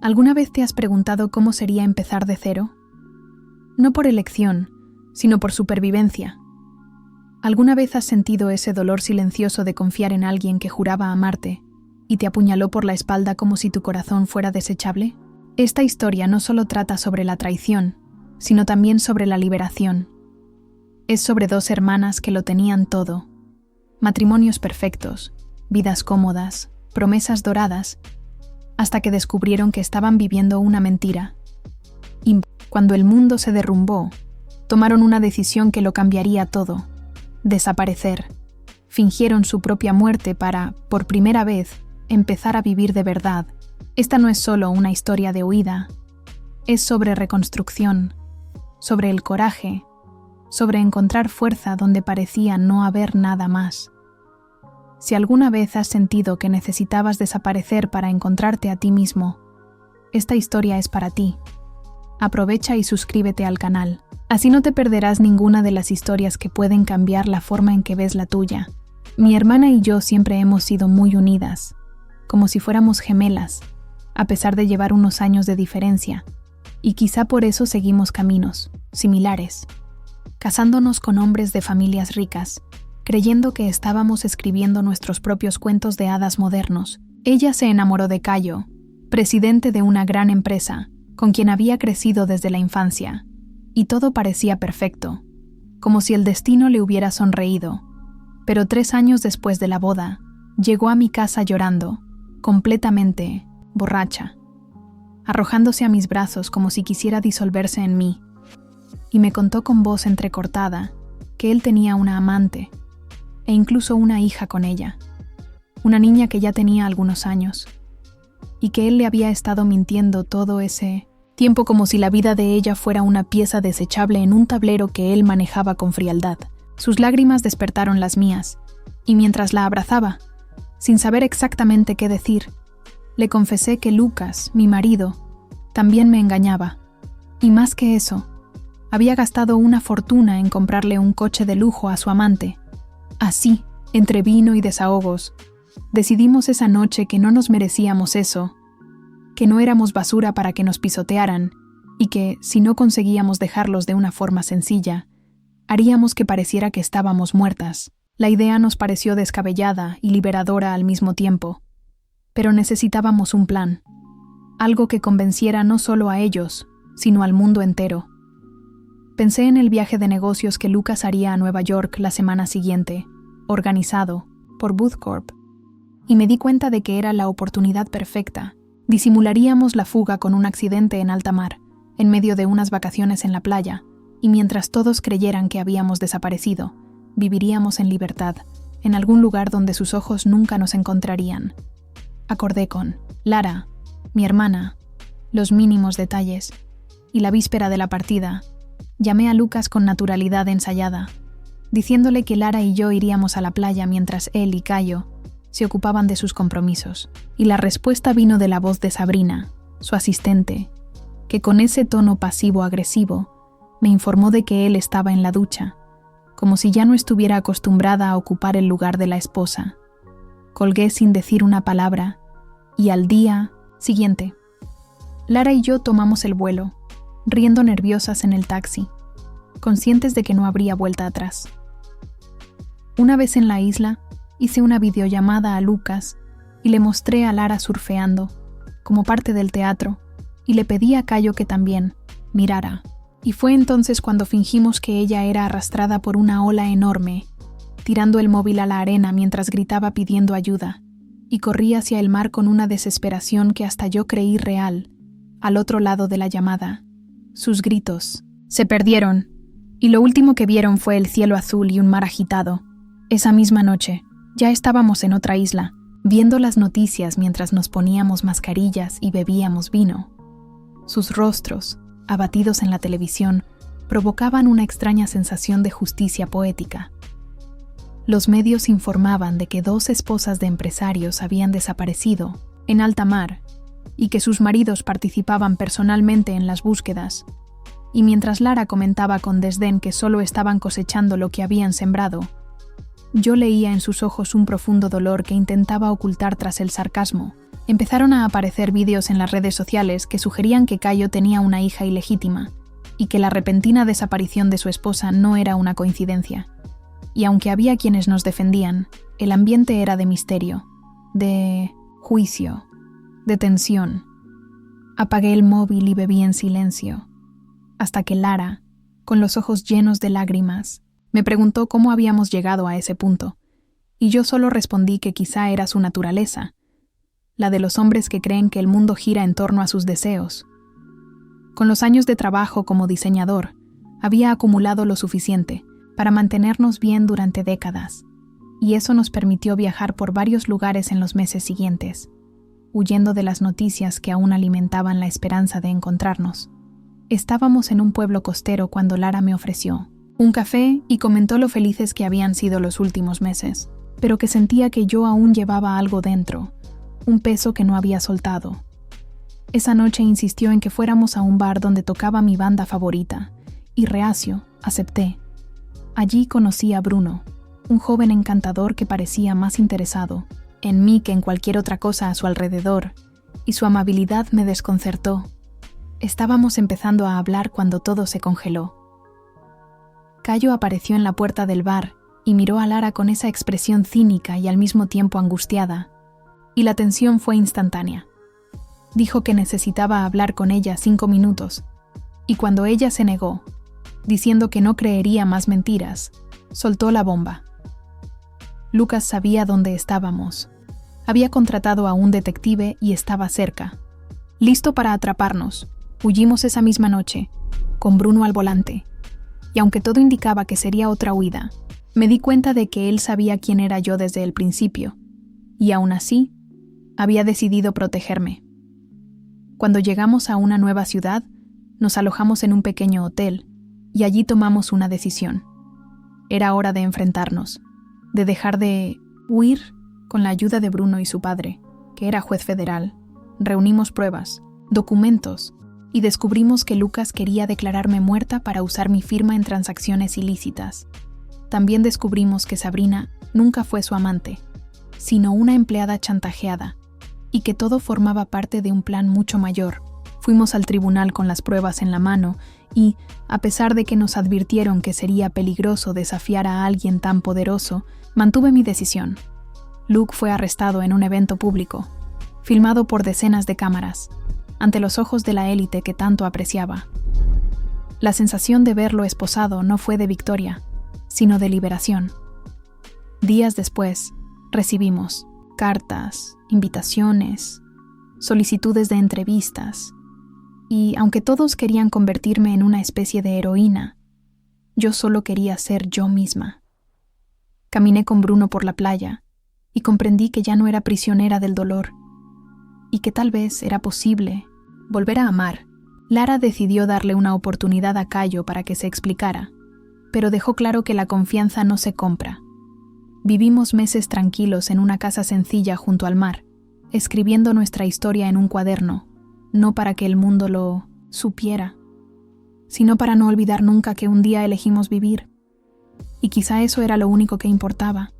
¿Alguna vez te has preguntado cómo sería empezar de cero? No por elección, sino por supervivencia. ¿Alguna vez has sentido ese dolor silencioso de confiar en alguien que juraba amarte y te apuñaló por la espalda como si tu corazón fuera desechable? Esta historia no solo trata sobre la traición, sino también sobre la liberación. Es sobre dos hermanas que lo tenían todo. Matrimonios perfectos, vidas cómodas, promesas doradas, hasta que descubrieron que estaban viviendo una mentira. Y cuando el mundo se derrumbó, tomaron una decisión que lo cambiaría todo: desaparecer. Fingieron su propia muerte para, por primera vez, empezar a vivir de verdad. Esta no es solo una historia de huida, es sobre reconstrucción, sobre el coraje, sobre encontrar fuerza donde parecía no haber nada más. Si alguna vez has sentido que necesitabas desaparecer para encontrarte a ti mismo, esta historia es para ti. Aprovecha y suscríbete al canal. Así no te perderás ninguna de las historias que pueden cambiar la forma en que ves la tuya. Mi hermana y yo siempre hemos sido muy unidas, como si fuéramos gemelas, a pesar de llevar unos años de diferencia, y quizá por eso seguimos caminos similares, casándonos con hombres de familias ricas, creyendo que estábamos escribiendo nuestros propios cuentos de hadas modernos. Ella se enamoró de Cayo, presidente de una gran empresa, con quien había crecido desde la infancia, y todo parecía perfecto, como si el destino le hubiera sonreído. Pero 3 años después de la boda, llegó a mi casa llorando, completamente borracha, arrojándose a mis brazos como si quisiera disolverse en mí, y me contó con voz entrecortada que él tenía una amante, e incluso una hija con ella, una niña que ya tenía algunos años, y que él le había estado mintiendo todo ese tiempo como si la vida de ella fuera una pieza desechable en un tablero que él manejaba con frialdad. Sus lágrimas despertaron las mías, y mientras la abrazaba, sin saber exactamente qué decir, le confesé que Lucas, mi marido, también me engañaba, y más que eso, había gastado una fortuna en comprarle un coche de lujo a su amante. Así, entre vino y desahogos, decidimos esa noche que no nos merecíamos eso, que no éramos basura para que nos pisotearan, y que, si no conseguíamos dejarlos de una forma sencilla, haríamos que pareciera que estábamos muertas. La idea nos pareció descabellada y liberadora al mismo tiempo, pero necesitábamos un plan, algo que convenciera no solo a ellos, sino al mundo entero. Pensé en el viaje de negocios que Lucas haría a Nueva York la semana siguiente, organizado por Booth Corp, y me di cuenta de que era la oportunidad perfecta. Disimularíamos la fuga con un accidente en alta mar, en medio de unas vacaciones en la playa, y mientras todos creyeran que habíamos desaparecido, viviríamos en libertad, en algún lugar donde sus ojos nunca nos encontrarían. Acordé con Lara, mi hermana, los mínimos detalles, y la víspera de la partida, llamé a Lucas con naturalidad ensayada, diciéndole que Lara y yo iríamos a la playa mientras él y Cayo se ocupaban de sus compromisos. Y la respuesta vino de la voz de Sabrina, su asistente, que con ese tono pasivo-agresivo me informó de que él estaba en la ducha, como si ya no estuviera acostumbrada a ocupar el lugar de la esposa. Colgué sin decir una palabra, y al día siguiente, Lara y yo tomamos el vuelo, riendo nerviosas en el taxi, conscientes de que no habría vuelta atrás. Una vez en la isla, hice una videollamada a Lucas y le mostré a Lara surfeando, como parte del teatro, y le pedí a Cayo que también mirara. Y fue entonces cuando fingimos que ella era arrastrada por una ola enorme, tirando el móvil a la arena mientras gritaba pidiendo ayuda, y corrí hacia el mar con una desesperación que hasta yo creí real, al otro lado de la llamada. Sus gritos se perdieron, y lo último que vieron fue el cielo azul y un mar agitado. Esa misma noche, ya estábamos en otra isla, viendo las noticias mientras nos poníamos mascarillas y bebíamos vino. Sus rostros, abatidos en la televisión, provocaban una extraña sensación de justicia poética. Los medios informaban de que 2 esposas de empresarios habían desaparecido en alta mar y que sus maridos participaban personalmente en las búsquedas, y mientras Lara comentaba con desdén que solo estaban cosechando lo que habían sembrado, yo leía en sus ojos un profundo dolor que intentaba ocultar tras el sarcasmo, Empezaron a aparecer vídeos en las redes sociales que sugerían que Cayo tenía una hija ilegítima y que la repentina desaparición de su esposa no era una coincidencia. Y aunque había quienes nos defendían, el ambiente era de misterio, de juicio, de tensión. Apagué el móvil y bebí en silencio, hasta que Lara, con los ojos llenos de lágrimas, me preguntó cómo habíamos llegado a ese punto, y yo solo respondí que quizá era su naturaleza, la de los hombres que creen que el mundo gira en torno a sus deseos. Con los años de trabajo como diseñador, había acumulado lo suficiente para mantenernos bien durante décadas, y eso nos permitió viajar por varios lugares en los meses siguientes, huyendo de las noticias que aún alimentaban la esperanza de encontrarnos. Estábamos en un pueblo costero cuando Lara me ofreció un café y comentó lo felices que habían sido los últimos meses, pero que sentía que yo aún llevaba algo dentro, un peso que no había soltado. Esa noche insistió en que fuéramos a un bar donde tocaba mi banda favorita, y reacio, acepté. Allí conocí a Bruno, un joven encantador que parecía más interesado en mí que en cualquier otra cosa a su alrededor, y su amabilidad me desconcertó. Estábamos empezando a hablar cuando todo se congeló. Cayo apareció en la puerta del bar y miró a Lara con esa expresión cínica y al mismo tiempo angustiada, y la tensión fue instantánea. Dijo que necesitaba hablar con ella 5 minutos, y cuando ella se negó, diciendo que no creería más mentiras, soltó la bomba. Lucas sabía dónde estábamos. Había contratado a un detective y estaba cerca, listo para atraparnos. Huyimos esa misma noche, con Bruno al volante, y aunque todo indicaba que sería otra huida, me di cuenta de que él sabía quién era yo desde el principio, y aún así, había decidido protegerme. Cuando llegamos a una nueva ciudad, nos alojamos en un pequeño hotel, y allí tomamos una decisión. Era hora de enfrentarnos, de dejar de huir. Con la ayuda de Bruno y su padre, que era juez federal, reunimos pruebas, documentos, y descubrimos que Lucas quería declararme muerta para usar mi firma en transacciones ilícitas. También descubrimos que Sabrina nunca fue su amante, sino una empleada chantajeada, y que todo formaba parte de un plan mucho mayor. Fuimos al tribunal con las pruebas en la mano y, a pesar de que nos advirtieron que sería peligroso desafiar a alguien tan poderoso, mantuve mi decisión. Luke fue arrestado en un evento público, filmado por decenas de cámaras, ante los ojos de la élite que tanto apreciaba. La sensación de verlo esposado no fue de victoria, sino de liberación. Días después, recibimos cartas, invitaciones, solicitudes de entrevistas, y aunque todos querían convertirme en una especie de heroína, yo solo quería ser yo misma. Caminé con Bruno por la playa, y comprendí que ya no era prisionera del dolor, y que tal vez era posible volver a amar. Lara decidió darle una oportunidad a Cayo para que se explicara, pero dejó claro que la confianza no se compra. Vivimos meses tranquilos en una casa sencilla junto al mar, escribiendo nuestra historia en un cuaderno, no para que el mundo lo supiera, sino para no olvidar nunca que un día elegimos vivir. Y quizá eso era lo único que importaba.